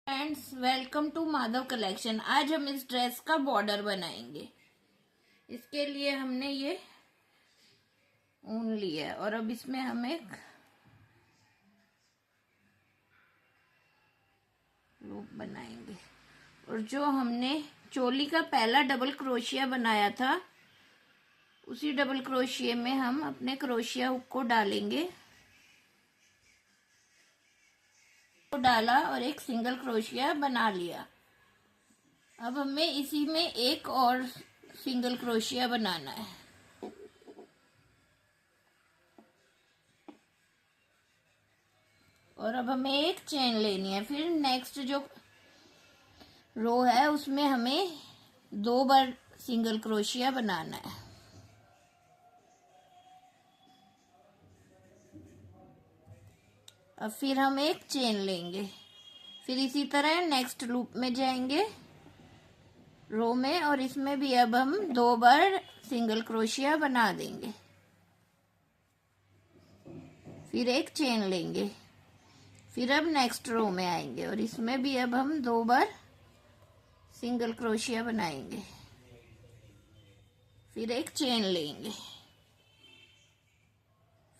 Friends, welcome to Madhav collection. आज हम इस ड्रेस का बॉर्डर बनाएंगे। इसके लिए हमने ये ऊन लिया है और अब इसमें हम एक लूप बनाएंगे। और जो हमने चोली का पहला डबल क्रोशिया बनाया था, उसी डबल क्रोशिया में हम अपने क्रोशिया हुक को डालेंगे। को डाला और एक सिंगल क्रोशिया बना लिया। अब हमें इसी में एक और सिंगल क्रोशिया बनाना है। और अब हमें एक चेन लेनी है। फिर नेक्स्ट जो रो है उसमें हमें 2 बार सिंगल क्रोशिया बनाना है। अब फिर हम एक चेन लेंगे। फिर इसी तरह नेक्स्ट लूप में जाएंगे रो में, और इसमें भी अब हम 2 बार सिंगल क्रोशिया बना देंगे। फिर एक चेन लेंगे। फिर अब नेक्स्ट रो में आएंगे और इसमें भी अब हम 2 बार सिंगल क्रोशिया बनाएंगे। फिर एक चेन लेंगे।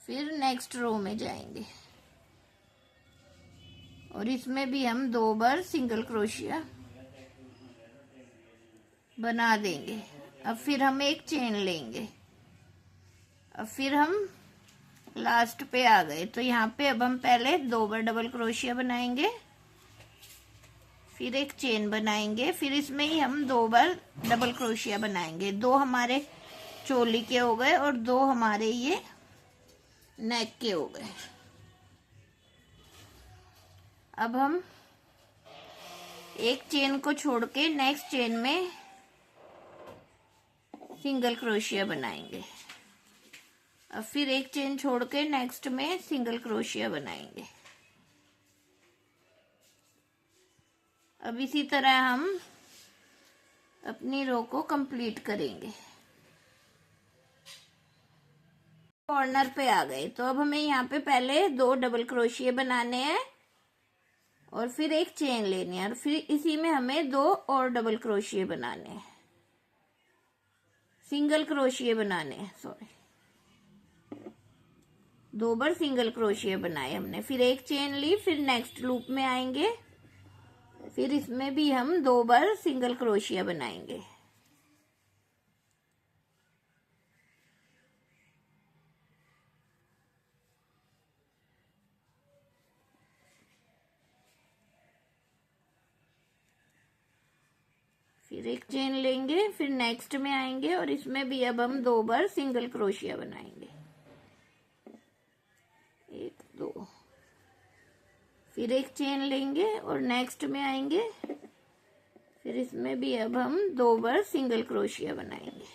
फिर नेक्स्ट रो में जाएंगे और इसमें भी हम 2 बार सिंगल क्रोशिया बना देंगे। अब फिर हम एक चेन लेंगे। अब फिर हम लास्ट पे आ गए, तो यहाँ पे अब हम पहले 2 बार डबल क्रोशिया बनाएंगे, फिर एक चेन बनाएंगे, फिर इसमें ही हम 2 बार डबल क्रोशिया बनाएंगे। 2 हमारे चोली के हो गए और 2 हमारे ये नेक के हो गए। अब हम एक चेन को छोड़ के नेक्स्ट चेन में सिंगल क्रोशिया बनाएंगे। अब फिर एक चेन छोड़ के नेक्स्ट में सिंगल क्रोशिया बनाएंगे। अब इसी तरह हम अपनी रो को कंप्लीट करेंगे। कॉर्नर पे आ गए, तो अब हमें यहाँ पे पहले 2 डबल क्रोशिया बनाने हैं और फिर एक चेन लेनी है, और फिर इसी में हमें 2 और डबल क्रोशिया बनाने हैं, सिंगल क्रोशिया बनाने हैं, सॉरी 2 बार सिंगल क्रोशिया बनाए हमने। फिर एक चेन ली, फिर नेक्स्ट लूप में आएंगे, फिर इसमें भी हम 2 बार सिंगल क्रोशिया बनाएंगे। फिर एक चेन लेंगे, फिर नेक्स्ट में आएंगे और इसमें भी अब हम 2 बार सिंगल क्रोशिया बनाएंगे, 1 2। फिर एक चेन लेंगे और नेक्स्ट में आएंगे, फिर इसमें भी अब हम 2 बार सिंगल क्रोशिया बनाएंगे।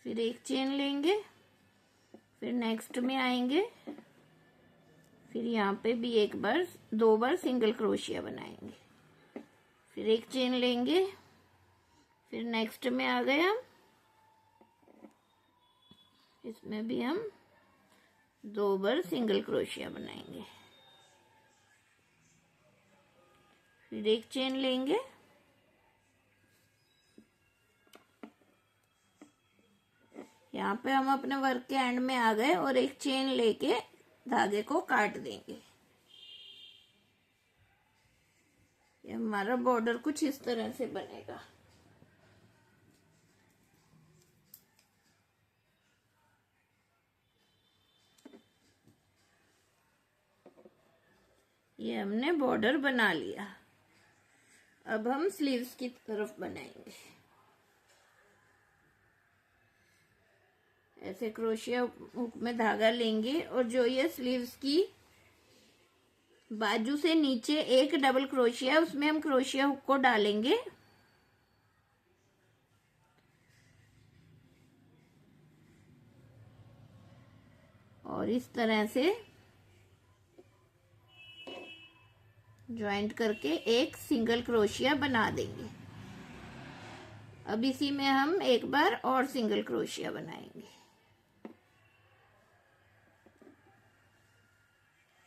फिर एक चेन लेंगे, फिर नेक्स्ट में आएंगे, फिर यहाँ पे भी 2 बार सिंगल क्रोशिया बनाएंगे। फिर एक चेन लेंगे, फिर नेक्स्ट में आ गए हम, इसमें भी हम 2 बार सिंगल क्रोशिया बनाएंगे। फिर एक चेन लेंगे, यहाँ पे हम अपने वर्क के एंड में आ गए और एक चेन लेके धागे को काट देंगे। ये हमारा बॉर्डर कुछ इस तरह से बनेगा। ये हमने बॉर्डर बना लिया। अब हम स्लीव्स की तरफ बनाएंगे। ऐसे क्रोशिया हुक में धागा लेंगे और जो ये स्लीव्स की बाजू से नीचे एक डबल क्रोशिया, उसमें हम क्रोशिया हुक को डालेंगे और इस तरह से ज्वाइंट करके एक सिंगल क्रोशिया बना देंगे। अब इसी में हम एक बार और सिंगल क्रोशिया बनाएंगे।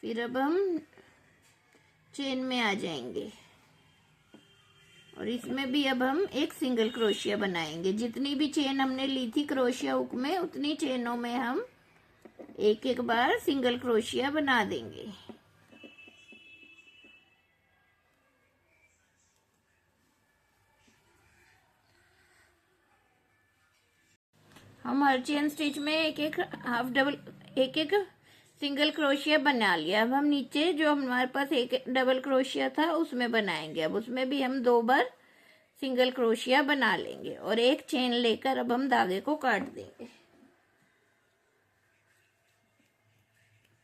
फिर अब हम चेन में आ जाएंगे। और इसमें भी अब हम एक सिंगल क्रोशिया बनाएंगे। जितनी भी चेन हमने ली थी क्रोशिया हुक में, उतनी चेनों में हम एक एक बार सिंगल क्रोशिया बना देंगे। हम हर चेन स्टिच में एक एक हाफ डबल, एक एक सिंगल क्रोशिया बना लिया। अब हम नीचे जो हमारे पास एक डबल क्रोशिया था उसमें बनाएंगे। अब उसमें भी हम 2 बार सिंगल क्रोशिया बना लेंगे और एक चेन लेकर अब हम धागे को काट देंगे।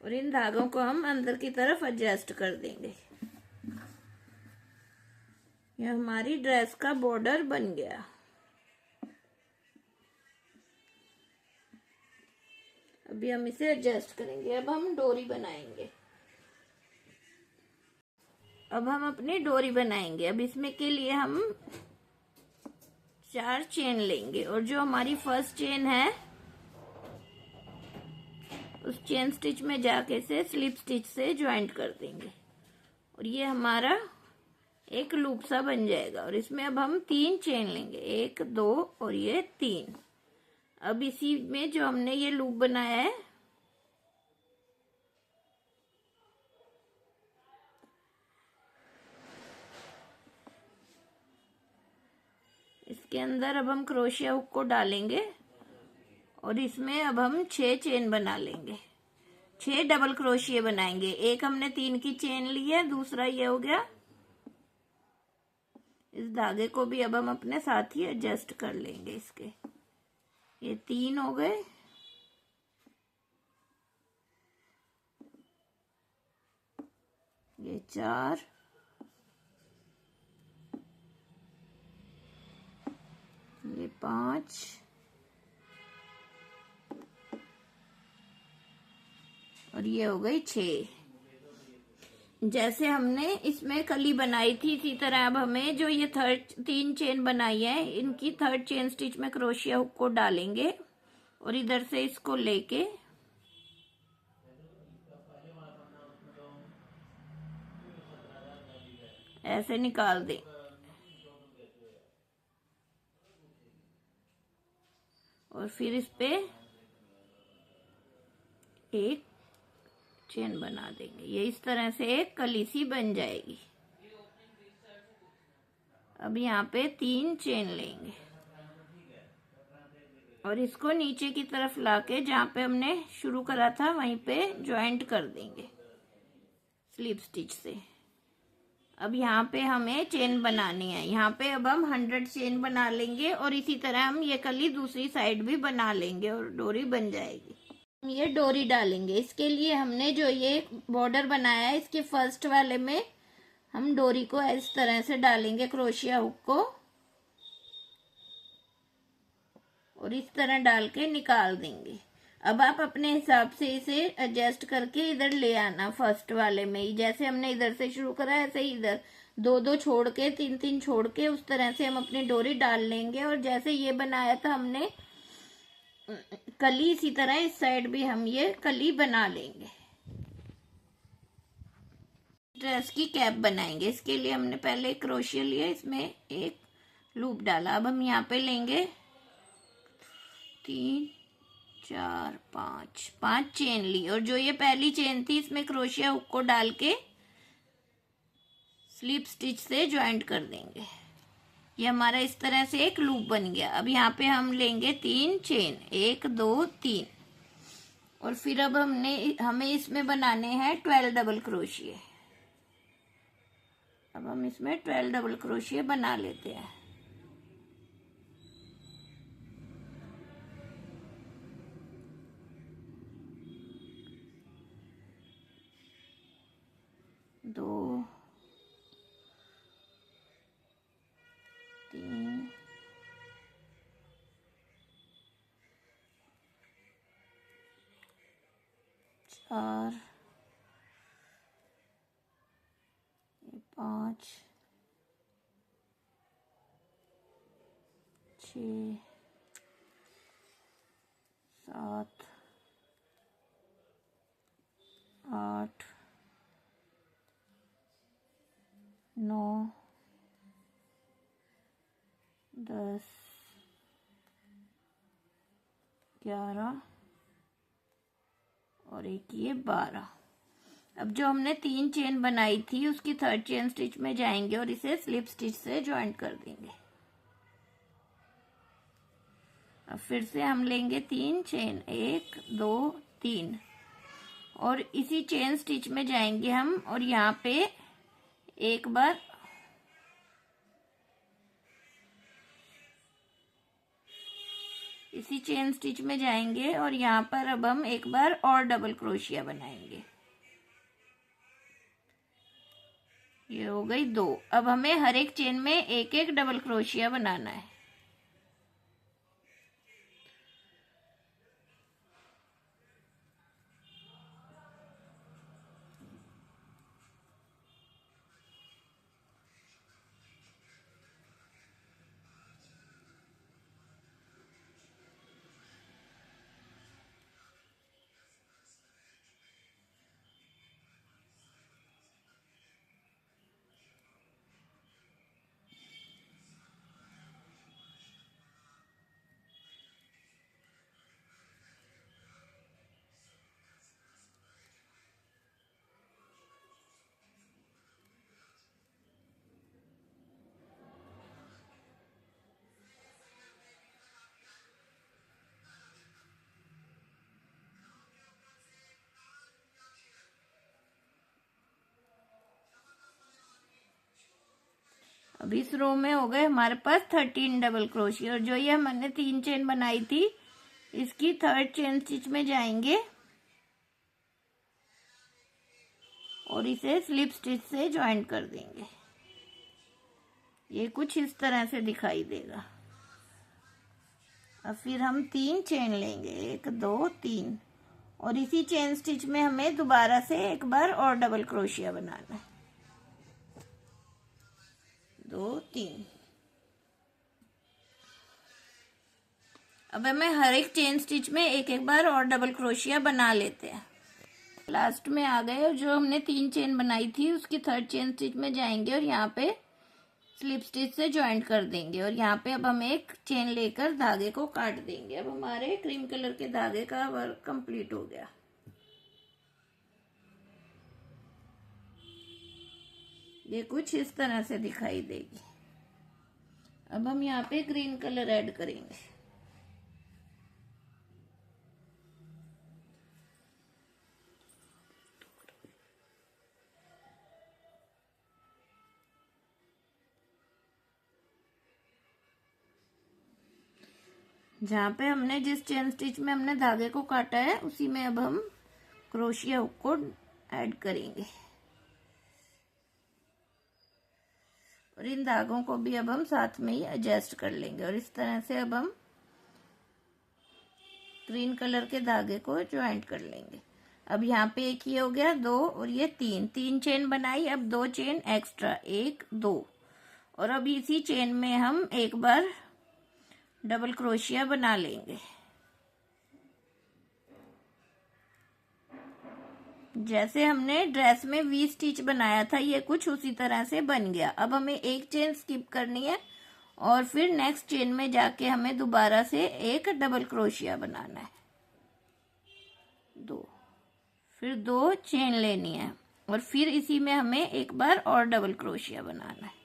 और इन धागों को हम अंदर की तरफ एडजस्ट कर देंगे। यह हमारी ड्रेस का बॉर्डर बन गया। अभी हम इसे एडजस्ट करेंगे। अब हम डोरी बनाएंगे। अब हम अपनी डोरी बनाएंगे। अब इसमें के लिए हम 4 चेन लेंगे और जो हमारी फर्स्ट चेन है उस चेन स्टिच में जाके से स्लिप स्टिच से ज्वाइंट कर देंगे और ये हमारा एक लूप सा बन जाएगा। और इसमें अब हम 3 चेन लेंगे, 1 2 और ये 3। अब इसी में जो हमने ये लूप बनाया है इसके अंदर अब हम क्रोशिया हुक को डालेंगे और इसमें अब हम 6 चेन बना लेंगे। 6 डबल क्रोशिया बनाएंगे। एक हमने 3 की चेन ली है, दूसरा ये हो गया। इस धागे को भी अब हम अपने साथ ही एडजस्ट कर लेंगे। इसके ये 3 हो गए। ये 4, ये 5 और ये हो गई 6। जैसे हमने इसमें कली बनाई थी इसी तरह अब हमें जो ये 3 चेन बनाई है इनकी 3rd चेन स्टिच में क्रोशिया हुक को डालेंगे और इधर से इसको लेके ऐसे निकाल दें और फिर इस पे एक चेन बना देंगे। ये इस तरह से एक कली सी बन जाएगी। अब यहाँ पे 3 चेन लेंगे और इसको नीचे की तरफ लाके जहाँ पे हमने शुरू करा था वहीं पे ज्वाइंट कर देंगे स्लिप स्टिच से। अब यहाँ पे हमें चेन बनानी है। यहाँ पे अब हम 100 चेन बना लेंगे और इसी तरह हम ये कली दूसरी साइड भी बना लेंगे और डोरी बन जाएगी। हम ये डोरी डालेंगे। इसके लिए हमने जो ये बॉर्डर बनाया है इसके फर्स्ट वाले में हम डोरी को इस तरह से डालेंगे क्रोशिया हुक को और इस तरह डाल के निकाल देंगे। अब आप अपने हिसाब से इसे एडजस्ट करके इधर ले आना। फर्स्ट वाले में ही जैसे हमने इधर से शुरू करा ऐसे ही इधर 2-2 छोड़ के 3-3 छोड़ के उस तरह से हम अपनी डोरी डाल लेंगे। और जैसे ये बनाया था हमने कली, इसी तरह इस साइड भी हम ये कली बना लेंगे। ड्रेस की कैप बनाएंगे। इसके लिए हमने पहले क्रोशिया लिया, इसमें एक लूप डाला। अब हम यहाँ पे लेंगे 3 4 5 चेन ली और जो ये पहली चेन थी इसमें क्रोशिया हुक को डाल के स्लिप स्टिच से ज्वाइंट कर देंगे। ये हमारा इस तरह से एक लूप बन गया। अब यहाँ पे हम लेंगे 3 चेन, 1 2 3 और फिर अब हमें इसमें बनाने हैं 12 डबल क्रोशिया। अब हम इसमें 12 डबल क्रोशिया बना लेते हैं। दो 3 4 5 6 7 8 10, 11 और एक ये 12। अब जो हमने 3 चेन बनाई थी उसकी 3rd चेन स्टिच में जाएंगे और इसे स्लिप स्टिच से ज्वाइंट कर देंगे। अब फिर से हम लेंगे 3 चेन, 1 2 3, और इसी चेन स्टिच में जाएंगे हम और यहाँ पे एक बार इसी चेन स्टिच में जाएंगे और यहाँ पर अब हम एक बार और डबल क्रोशिया बनाएंगे। ये हो गई 2। अब हमें हर एक चेन में एक एक डबल क्रोशिया बनाना है। अब इस रो में हो गए हमारे पास 13 डबल क्रोशिया, और जो ये हमने 3 चेन बनाई थी इसकी 3rd चेन स्टिच में जाएंगे और इसे स्लिप स्टिच से ज्वाइंट कर देंगे। ये कुछ इस तरह से दिखाई देगा। अब फिर हम 3 चेन लेंगे, 1 2 3, और इसी चेन स्टिच में हमें दोबारा से एक बार और डबल क्रोशिया बनाना है। 2 3। अब हमें हर एक चेन स्टिच में एक एक बार और डबल क्रोशिया बना लेते हैं। लास्ट में आ गए और जो हमने 3 चेन बनाई थी उसकी 3rd चेन स्टिच में जाएंगे और यहाँ पे स्लिप स्टिच से ज्वाइंट कर देंगे, और यहाँ पे अब हम एक चेन लेकर धागे को काट देंगे। अब हमारे क्रीम कलर के धागे का वर्क कंप्लीट हो गया। ये कुछ इस तरह से दिखाई देगी। अब हम यहाँ पे ग्रीन कलर ऐड करेंगे। जहाँ पे हमने जिस चेन स्टिच में हमने धागे को काटा है उसी में अब हम क्रोशिया हुक को ऐड करेंगे, और इन धागों को भी अब हम साथ में ही एडजस्ट कर लेंगे। और इस तरह से अब हम ग्रीन कलर के धागे को ज्वाइंट कर लेंगे। अब यहाँ पे एक ये हो गया 2 और ये 3 चेन बनाई। अब 2 चेन एक्स्ट्रा, 1 2, और अब इसी चेन में हम एक बार डबल क्रोशिया बना लेंगे। जैसे हमने ड्रेस में वी स्टिच बनाया था ये कुछ उसी तरह से बन गया। अब हमें एक चेन स्किप करनी है और फिर नेक्स्ट चेन में जाके हमें दोबारा से एक डबल क्रोशिया बनाना है। 2, फिर 2 चेन लेनी है और फिर इसी में हमें एक बार और डबल क्रोशिया बनाना है।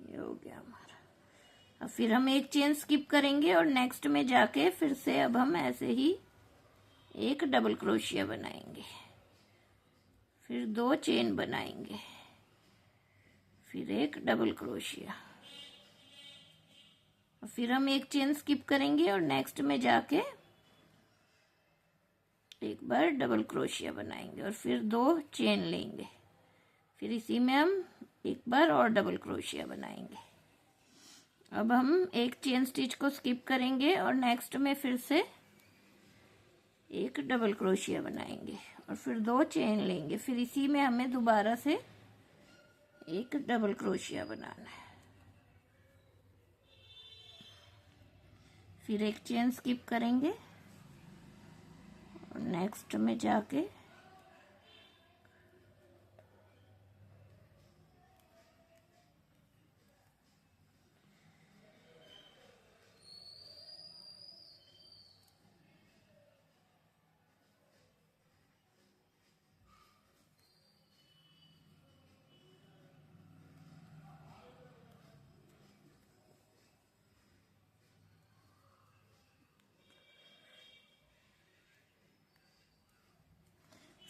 ये हो गया हमारा। अब फिर हम एक चेन स्किप करेंगे और नेक्स्ट में जाके फिर से अब हम ऐसे ही एक डबल क्रोशिया बनाएंगे, फिर 2 चेन बनाएंगे, फिर एक डबल क्रोशिया, फिर हम एक चेन स्किप करेंगे और नेक्स्ट में जाके एक बार डबल क्रोशिया बनाएंगे और फिर 2 चेन लेंगे, फिर इसी में हम एक बार और डबल क्रोशिया बनाएंगे। अब हम एक चेन स्टिच को स्किप करेंगे और नेक्स्ट में फिर से एक डबल क्रोशिया बनाएंगे और फिर 2 चेन लेंगे, फिर इसी में हमें दोबारा से एक डबल क्रोशिया बनाना है, फिर एक चेन स्किप करेंगे और नेक्स्ट में जाके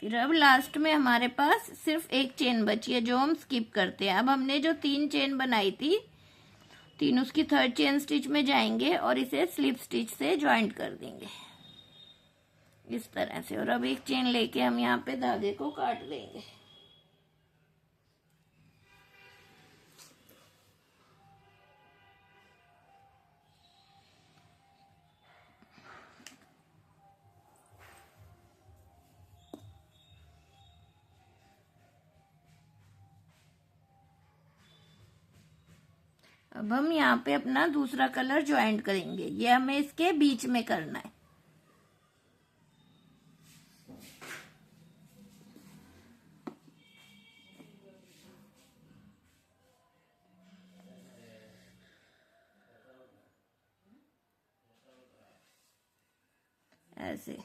फिर अब लास्ट में हमारे पास सिर्फ एक चेन बची है जो हम स्किप करते हैं। अब हमने जो 3 चेन बनाई थी, तीन उसकी थर्ड चेन स्टिच में जाएंगे और इसे स्लिप स्टिच से ज्वाइंट कर देंगे इस तरह से। और अब एक चेन लेके हम यहाँ पे धागे को काट देंगे। अब हम यहाँ पे अपना दूसरा कलर ज्वाइंट करेंगे। ये हमें इसके बीच में करना है। ऐसे।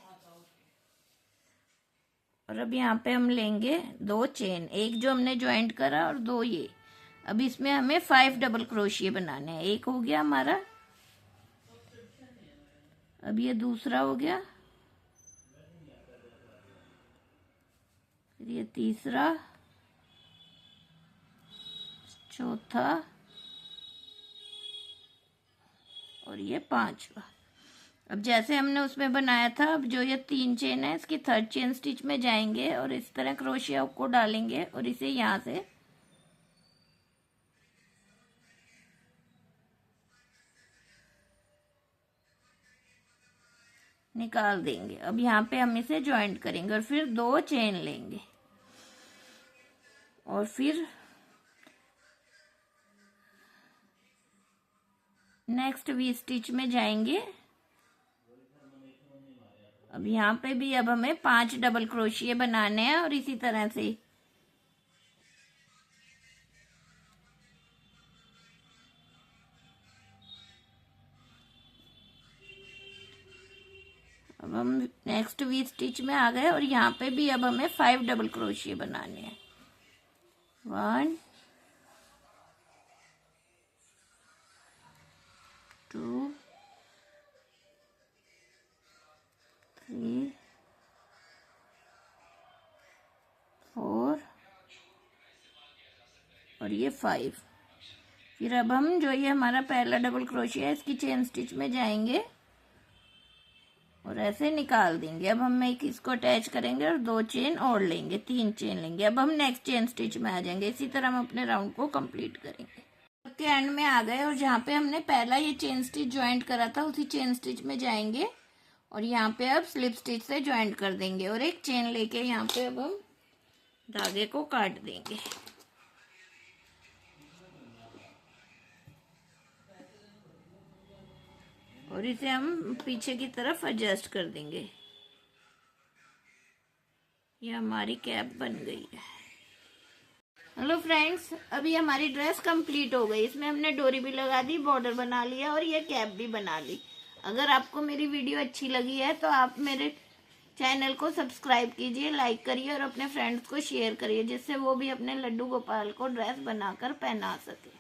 और अब यहाँ पे हम लेंगे 2 चेन, एक जो हमने ज्वाइंट करा और 2 ये। अब इसमें हमें 5 डबल क्रोशिया बनाने हैं। एक हो गया हमारा, अब ये दूसरा हो गया, फिर ये तीसरा, चौथा और ये 5वां। अब जैसे हमने उसमें बनाया था, अब जो ये 3 चेन है इसकी थर्ड चेन स्टिच में जाएंगे और इस तरह क्रोशिया को डालेंगे और इसे यहाँ से निकाल देंगे। अब यहाँ पे हम इसे ज्वाइंट करेंगे और फिर 2 चेन लेंगे और फिर नेक्स्ट वी स्टिच में जाएंगे। अब यहाँ पे भी अब हमें 5 डबल क्रोशिया बनाने हैं और इसी तरह से अब हम नेक्स्ट वी स्टिच में आ गए और यहाँ पे भी अब हमें 5 डबल क्रोशिया बनाने हैं। 1 2 3 4 और ये 5। फिर अब हम जो ये हमारा पहला डबल क्रोशिया है इसकी चेन स्टिच में जाएंगे और ऐसे निकाल देंगे। अब हम एक इसको अटैच करेंगे और 2 चेन और लेंगे, 3 चेन लेंगे। अब हम नेक्स्ट चेन स्टिच में आ जाएंगे। इसी तरह हम अपने राउंड को कंप्लीट करेंगे। के एंड में आ गए और जहाँ पे हमने पहला ये चेन स्टिच ज्वाइंट करा था उसी चेन स्टिच में जाएंगे और यहाँ पे अब स्लिप स्टिच से ज्वाइंट कर देंगे और एक चेन लेके यहाँ पे अब हम धागे को काट देंगे। और इसे हम पीछे की तरफ एडजस्ट कर देंगे। ये हमारी कैप बन गई है। हेलो फ्रेंड्स, अभी हमारी ड्रेस कंप्लीट हो गई। इसमें हमने डोरी भी लगा दी, बॉर्डर बना लिया और ये कैप भी बना ली। अगर आपको मेरी वीडियो अच्छी लगी है तो आप मेरे चैनल को सब्सक्राइब कीजिए, लाइक करिए और अपने फ्रेंड्स को शेयर करिए, जिससे वो भी अपने लड्डू गोपाल को ड्रेस बनाकर पहना सके।